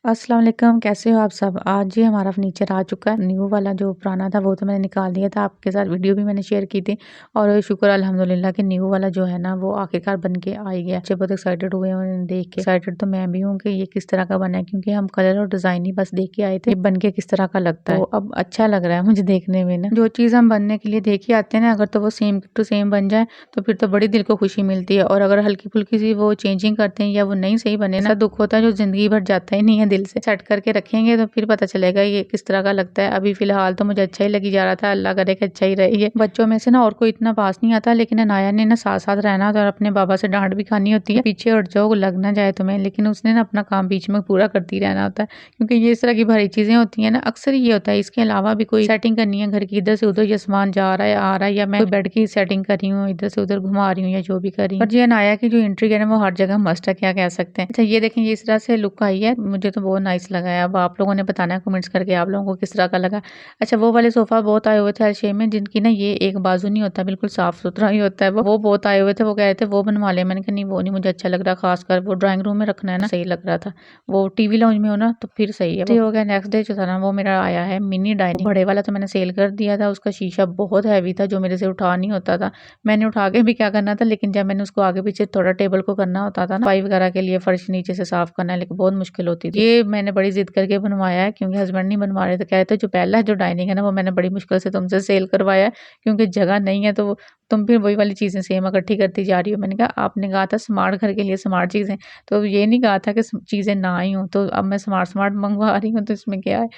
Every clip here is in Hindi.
अस्सलाम वालेकुम, कैसे हो आप सब? आज जी हमारा फर्नीचर आ चुका है। न्यू वाला जो पुराना था वो तो मैंने निकाल दिया था, आपके साथ वीडियो भी मैंने शेयर की थी और शुक्र अल्हम्दुलिल्लाह कि न्यू वाला जो है ना वो आखिरकार बन के आ ही गया। बच्चे बहुत एक्साइटेड हुए हैं उन्हें देख के। एक्साइटेड तो मैं भी हूँ कि ये किस तरह का बना है, क्योंकि हम कलर और डिज़ाइन ही बस देख के आए थे, ये बन के किस तरह का लगता है। तो अब अच्छा लग रहा है मुझे देखने में ना। जो चीज़ हम बनने के लिए देख के आते हैं ना, अगर तो वो सेम टू सेम बन जाए तो फिर तो बड़ी दिल को खुशी मिलती है, और अगर हल्की-फुल्की सी वो चेंजिंग करते हैं या वो नहीं सही बने ना, ऐसा दुःख होता है जो ज़िंदगी भर जाता ही नहीं है दिल से। सेट करके रखेंगे तो फिर पता चलेगा ये किस तरह का लगता है। अभी फ़िलहाल तो मुझे अच्छा ही लगी जा रहा था, अल्लाह करे कि अच्छा ही रहे ये। बच्चों में से ना और कोई इतना पास नहीं आता, लेकिन अनाया ने ना साथ-साथ रहना होता है और अपने बाबा से डाँट भी खानी होती है, पीछे हट जाओ लग ना जाए तुम्हें, लेकिन उसने ना अपना काम बीच में पूरा करती रहना होता है, क्योंकि ये इस तरह की भारी चीज़ें होती हैं ना, अक्सर ये होता है। इसके अलावा भी कोई सेटिंग करनी है घर की, इधर से उधर ये सामान जा रहा है, आ रहा है, या मैं कोई बेड की सेटिंग कर रही हूँ, इधर से उधर घुमा रही हूँ या जो भी कर रही हूँ। और ये अनाया की जो एंट्री है ना वो हर जगह मस्ट है, क्या कह सकते हैं। अच्छा ये देखें, ये इस तरह से लुक आई है, मुझे तो बहुत नाइस लगा है। अब आप लोगों ने बताना है कमेंट्स करके आप लोगों को किस तरह का लगा। अच्छा वो वाले सोफ़ा बहुत आए हुए थे एल शेप में, जिनकी ना ये एक बाजू नहीं होता, बिल्कुल साफ-सुथरा ही होता है वो बहुत आए हुए थे। वो कह रहे थे वो बनवा ले, मैंने कहा नहीं वो नहीं मुझे अच्छा लग रहा, खासकर वो ड्राइंग रूम में रखना है ना, सही लग रहा था। वो टीवी लाउंज में हो ना तो फिर सही है। हो गया नेक्स्ट डे जो था ना वो मेरा आया है मिनी डाइनिंग। बड़े वाला तो मैंने सेल कर दिया था, उसका शीशा बहुत हैवी था जो मेरे से उठा नहीं होता था। मैंने उठा के भी क्या करना था, लेकिन जब मैंने उसको आगे पीछे थोड़ा टेबल को करना होता था ना, सफाई वगैरह के लिए फर्श नीचे से साफ करना है, लेकिन बहुत मुश्किल होती थी। ये मैंने बड़ी जिद करके बनवाया है, क्योंकि हस्बैंड नहीं बनवा रहे थे, कह रहे थे जो पहला जो डाइनिंग है ना वो मैंने बड़ी मुश्किल से तुमसे सेल करवाया है, क्योंकि जगह नहीं है, तो तुम फिर वही वाली चीज़ें सेम इकट्ठी करती जा रही हो। मैंने कहा आपने कहा था स्मार्ट घर के लिए स्मार्ट चीज़ें, तो ये नहीं कहा था कि चीज़ें ना आई हों, तो अब मैं स्मार्ट स्मार्ट मंगवा रही हूँ, तो इसमें क्या है।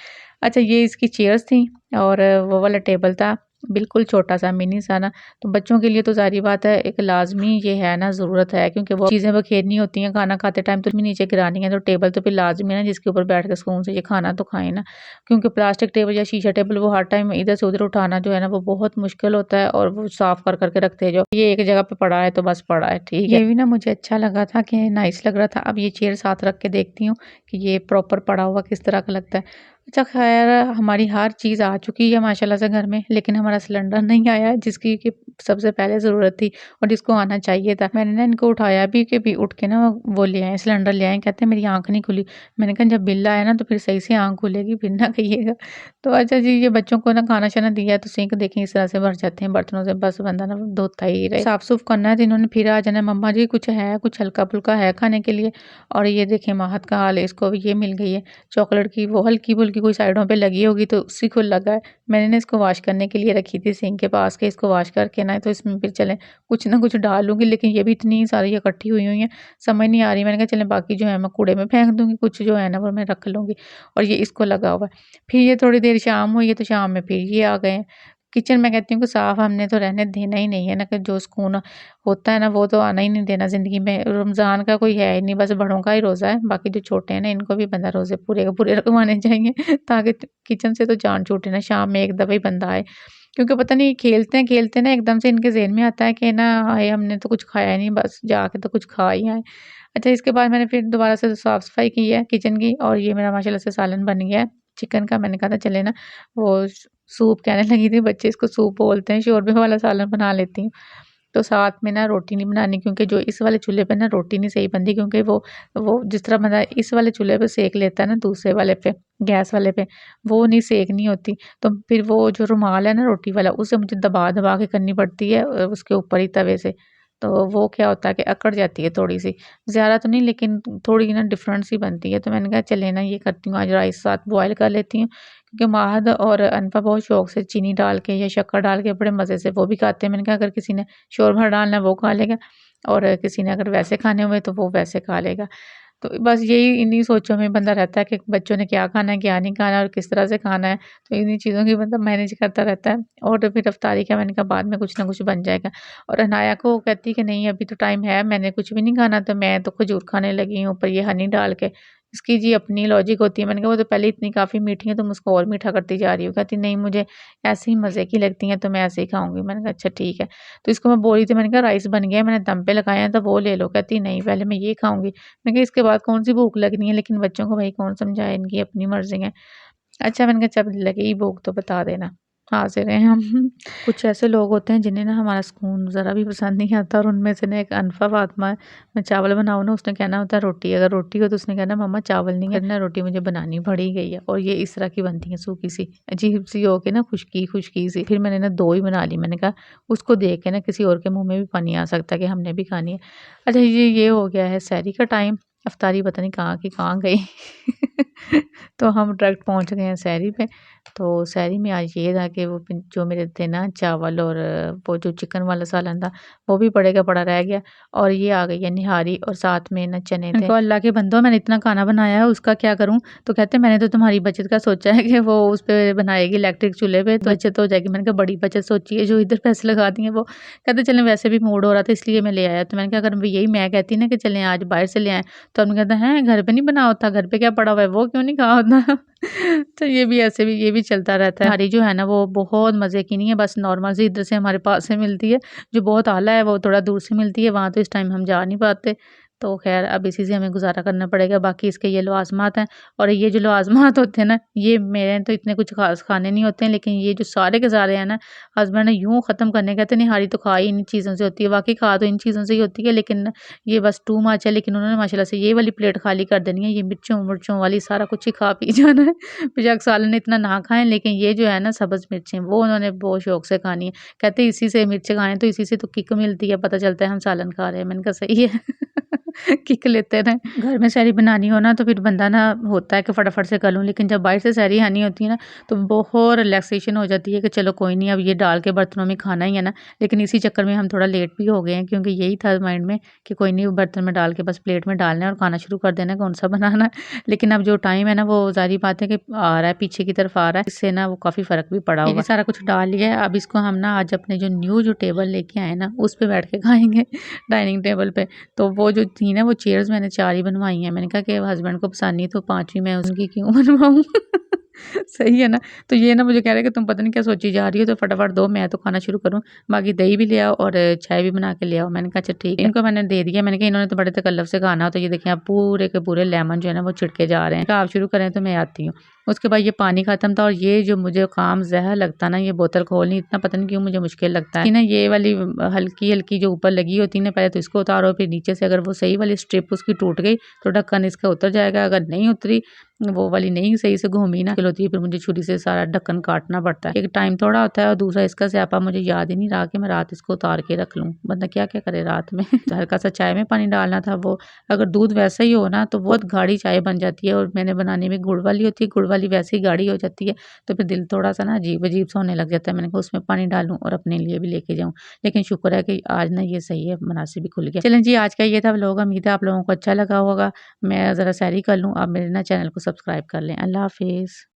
अच्छा ये इसकी चेयर्स थी, और वो वाला टेबल था बिल्कुल छोटा-सा मिनी सा ना, तो बच्चों के लिए तो ज़ाहिर बात है एक लाज़मी ये है ना, ज़रूरत है, क्योंकि वो चीज़ें बखेरनी होती हैं खाना खाते टाइम, तो नीचे गिरानी है, तो टेबल तो फिर लाज़मी है ना जिसके ऊपर बैठ के सुकून से ये खाना तो खाएँ ना। क्योंकि प्लास्टिक टेबल या शीशा टेबल वो हर टाइम इधर से उधर उठाना जो है ना वो बहुत मुश्किल होता है, और वो साफ़ कर के रखते जाओ। ये एक जगह पे पड़ा है तो बस पड़ा है, ठीक है। ये भी ना मुझे अच्छा लगा था कि नाइस लग रहा था। अब ये चेयर साथ रख के देखती हूँ कि ये प्रॉपर पड़ा हुआ किस तरह का लगता है। अच्छा ख़ैर हमारी हर चीज़ आ चुकी है माशाल्लाह से घर में, लेकिन हमारा सिलेंडर नहीं आया है, जिसकी कि सबसे पहले ज़रूरत थी और जिसको आना चाहिए था। मैंने ना इनको उठाया भी कि भी उठ के ना वो ले आएँ, सिलेंडर ले आएँ, कहते हैं मेरी आँख नहीं खुली। मैंने कहा जब बिल आया ना तो फिर सही से आँख खुलेगी, फिर ना कहिएगा। तो अच्छा जी ये बच्चों को ना खाना-शाना दिया है, तो सिंक देखें इस तरह से भर जाते हैं बर्तनों से, बस बंदा ना धोता ही रहे। साफ-सूफ करना है तो इन्होंने फिर आ जाना, मम्मा जी कुछ है, कुछ हल्का-फुल्का है खाने के लिए। और ये देखें महत का हाल है, इसको भी ये मिल गई है चॉकलेट की, वो हल्की-फुल्की कोई साइडों पे लगी होगी तो उसी को लगा है। मैंने ना इसको वॉश करने के लिए रखी थी सिंक के पास के, इसको वॉश करके ना तो इसमें फिर चलें कुछ ना कुछ डालूँगी, लेकिन ये भी इतनी सारी इकट्ठी हुई हुई हैं, समझ नहीं आ रही। मैंने कहा चलें बाकी जो है मैं कूड़े में फेंक दूँगी, कुछ जो है ना वो मैं रख लूँगी, और ये इसको लगा हुआ है। फिर ये थोड़ी देर शाम हुई है तो शाम में फिर ये आ गए हैं। किचन मैं कहती हूँ कि साफ़ हमने तो रहने देना ही नहीं है ना, कि जो सुकून होता है ना वो तो आना ही नहीं देना ज़िंदगी में। रमज़ान का कोई है ही नहीं, बस बड़ों का ही रोज़ा है, बाकी जो छोटे हैं ना इनको भी बंदा रोज़े पूरे के पूरे रखवाने चाहिए ताकि किचन से तो जान छूटे ना, शाम में एक दफ़ा ही बंदा आए। क्योंकि पता नहीं खेलते हैं ना एकदम से इनके ज़हन में आता है कि ना हाय हमने तो कुछ खाया नहीं, बस जाके तो कुछ खा ही आए। अच्छा इसके बाद मैंने फिर दोबारा से साफ-सफाई की है किचन की, और ये मेरा माशाल्लाह से सालन बन गया है चिकन का। मैंने कहा था चले ना वो सूप कहने लगी थी, बच्चे इसको सूप बोलते हैं, शोरबे वाला सालन बना लेती हूँ। तो साथ में ना रोटी नहीं बनानी, क्योंकि जो इस वाले चूल्हे पे ना रोटी नहीं सही बनती, क्योंकि वो जिस तरह बंदा इस वाले चूल्हे पे सेक लेता है ना दूसरे वाले पे, गैस वाले पे, वो नहीं सेकनी होती। तो फिर वो जो रुमाल है ना रोटी वाला, उसे मुझे दबा-दबा के करनी पड़ती है उसके ऊपर ही तवे से। तो वो क्या होता है कि अकड़ जाती है थोड़ी-सी, ज़्यादा तो नहीं लेकिन थोड़ी ना डिफरेंट सी बनती है। तो मैंने कहा चलिए ना ये करती हूँ, आज राइस साथ बॉयल कर लेती हूँ, क्योंकि माहद और अनफा बहुत शौक से चीनी डाल के या शक्कर डाल के बड़े मज़े से वो भी खाते हैं। मैंने कहा अगर किसी ने शोरभा डालना है वो खा लेगा, और किसी ने अगर वैसे खाने हुए तो वो वैसे खा लेगा। तो बस यही इन्हीं सोचों में बंदा रहता है कि बच्चों ने क्या खाना है, क्या नहीं खाना और किस तरह से खाना है। तो इन्हीं चीज़ों की बंदा मैनेज करता रहता है, और फिर अफ्तारी का मैंने कहा बाद में कुछ ना कुछ बन जाएगा। और अनाया को कहती कि नहीं अभी तो टाइम है, मैंने कुछ भी नहीं खाना, तो मैं तो खजूर खाने लगी हूँ, ऊपर ये हनी डाल के। इसकी जी अपनी लॉजिक होती है। मैंने कहा वो तो पहले इतनी काफ़ी मीठी है, तुम उसको और मीठा करती जा रही हो। कहती नहीं मुझे ऐसे ही मज़े की लगती हैं, तो मैं ऐसे ही खाऊँगी। मैंने कहा अच्छा ठीक है। तो इसको मैं बोल रही थी, मैंने कहा राइस बन गया है, मैंने दम पे लगाए हैं तो वो ले लो। कहती नहीं पहले मैं ये खाऊँगी। मैंने कहा इसके बाद कौन-सी भूख लगनी है, लेकिन बच्चों को भाई कौन समझाए, इनकी अपनी मर्ज़ी है। अच्छा मैंने कहा जब लगेगी भूख तो बता देना। हाज़िर हैं हम। कुछ ऐसे लोग होते हैं जिन्हें ना हमारा सुकून ज़रा भी पसंद नहीं आता और उनमें से ना एक अनफ़ा फ़ातिमा है। मैं चावल बनाऊँ ना उसने कहना होता है रोटी, अगर रोटी हो तो उसने कहना मम्मा चावल नहीं है, फिर ना रोटी मुझे बनानी पड़ ही गई है और ये इस तरह की बनती है सूखी-सी, अजीब-सी हो के ना खुशकी-खुशकी सी। फिर मैंने ना 2 ही बना ली, मैंने कहा उसको देख के ना किसी और के मुँह में भी पानी आ सकता है कि हमने भी खानी है। अच्छा ये हो गया है सहरी का टाइम, इफ्तारी पता नहीं कहाँ की कहाँ गई। तो हम डायरेक्ट पहुँच गए हैं सहरी पे। तो सहरी में आज ये था कि वो जो मेरे थे ना चावल और वो जो चिकन वाला सालन था, वो भी पड़े का पड़ा रह गया और ये आ गई है निहारी और साथ में ना चने थे। इनको अल्लाह के बंदो मैंने इतना खाना बनाया है उसका क्या करूँ? तो कहते मैंने तो तुम्हारी बचत का सोचा है कि वो उस पे बनाएगी इलेक्ट्रिक चूल्हे पे तो बचत हो जाएगी। मैंने कहा बड़ी बचत सोची है जो इधर पैसे लगा दिए वो। कहते चलें वैसे भी मूड हो रहा था इसलिए मैं ले आया। तो मैंने कहा अगर यही मैं कहती ना कि चलें आज बाहर से ले आएँ, तो हमने कहता हैं घर पे नहीं बना होता, घर पे क्या पड़ा हुआ है वो क्यों नहीं कहा होता? तो ये भी ऐसे भी ये भी चलता रहता है। हमारी जो है ना वो बहुत मज़े की नहीं है, बस नॉर्मल सी इधर से हमारे पास से मिलती है, जो बहुत आला है वो थोड़ा दूर से मिलती है, वहाँ तो इस टाइम हम जा नहीं पाते। तो ख़ैर अब इसी से हमें गुज़ारा करना पड़ेगा, बाकी इसके ये लवाज़मात हैं और ये जो लवाज़मात होते हैं ना, ये मेरे तो इतने कुछ ख़ास खाने नहीं होते हैं, लेकिन ये जो सारे के सारे हैं ना, हस्बैंड ने यूँ ख़त्म करने कहते निहारी तो खा ही इन चीज़ों से होती है, वाक़ई खा तो इन चीज़ों से ही होती है, लेकिन ये बस टू मच है। लेकिन उन्होंने माशाल्लाह से ये वाली प्लेट खाली कर देनी है, ये मिर्चों-विर्चों वाली सारा कुछ ही खा पी जाना है। बेशक सालन इतना ना खाएँ, लेकिन ये जो है ना सब्ज़ मिर्चें वो उन्होंने बहुत शौक से खानी है। कहते इसी से मिर्च खाएँ तो इसी से तो किक मिलती है, पता चलता है हम सालन खा रहे हैं। मैंने कहा सही है। किक लेते रहें। घर में सहरी बनानी हो ना तो फिर बंदा ना होता है कि फटाफट से कर लूँ, लेकिन जब बाहर से सहरी आनी होती है ना तो बहुत रिलैक्सेशन हो जाती है कि चलो कोई नहीं अब ये डाल के बर्तनों में खाना ही है ना। लेकिन इसी चक्कर में हम थोड़ा लेट भी हो गए हैं क्योंकि यही था माइंड में कि कोई नहीं बर्तन में डाल के बस प्लेट में डालना है और खाना शुरू कर देना है कौन-सा बनाना है। लेकिन अब जो टाइम है ना वो ज़ाहिर बात है कि आ रहा है पीछे की तरफ आ रहा है, इससे ना वो काफ़ी फ़र्क भी पड़ा होगा। ये सारा कुछ डाल लिया है, अब इसको हम ना आज अपने जो न्यू जो टेबल लेके आए ना उस पे बैठ के खाएँगे डाइनिंग टेबल पे। तो वो जो थी ना वो चेयर्स मैंने 4 ही बनवाई हैं। मैंने कहा कि हस्बैंड को पसंद नहीं तो 5वीं मैं उनकी क्यों बनवाऊँ? सही है ना? तो ये ना मुझे कह रहे हैं कि तुम पता नहीं क्या सोची जा रही हो तो फटाफट दो मैं तो खाना शुरू करूँ। बाकी दही भी ले आओ और चाय भी बना के ले आओ। मैंने कहा अच्छा ठीक है। इनको मैंने दे दिया। मैंने कहा इन्होंने तो बड़े तकल्लुफ़ से खाना हो तो ये देखें अब पूरे के पूरे लेमन जो है ना वो छिड़के जा रहे हैं। कहा आप शुरू करें तो मैं आती हूँ। उसके बाद ये पानी ख़त्म था और ये जो मुझे काम ज़हर लगता ना ये बोतल खोलनी इतना पता नहीं क्यों मुझे मुश्किल लगता है कि ना ये वाली हल्की-हल्की जो ऊपर लगी होती है ना पहले तो इसको उतारो फिर नीचे से अगर वो सही वाली स्ट्रिप उसकी टूट गई तो ढक्कन इसका उतर जाएगा। अगर नहीं उतरी वो वाली नहीं सही से घूमी ना मुश्किल होती है फिर मुझे छुरी से सारा ढक्कन काटना पड़ता है। एक टाइम थोड़ा होता है और दूसरा इसका स्यापा मुझे याद ही नहीं रहा कि मैं रात इसको उतार के रख लूँ। बंदा क्या-क्या करे रात में। हल्का सा चाय में पानी डालना था वो अगर दूध वैसा ही हो ना तो बहुत गाढ़ी चाय बन जाती है और मैंने बनाने में गुड़ वाली होती है, गुड़ वाली वैसे ही गाढ़ी हो जाती है, तो फिर दिल थोड़ा-सा ना अजीब-अजीब सा होने लग जाता है। मैंने कहा उसमें पानी डालूँ और अपने लिए भी लेके जाऊँ। लेकिन शुक्र है कि आज ना ये सही है, मुनासिब ही खुल गया। चलें जी आज का ये था व्लॉग, उम्मीद है आप लोगों को अच्छा लगा होगा। मैं ज़रा सैरी कर लूँ, आप मेरे ना चैनल को सब्सक्राइब कर लें। अल्लाह हाफ़िज़।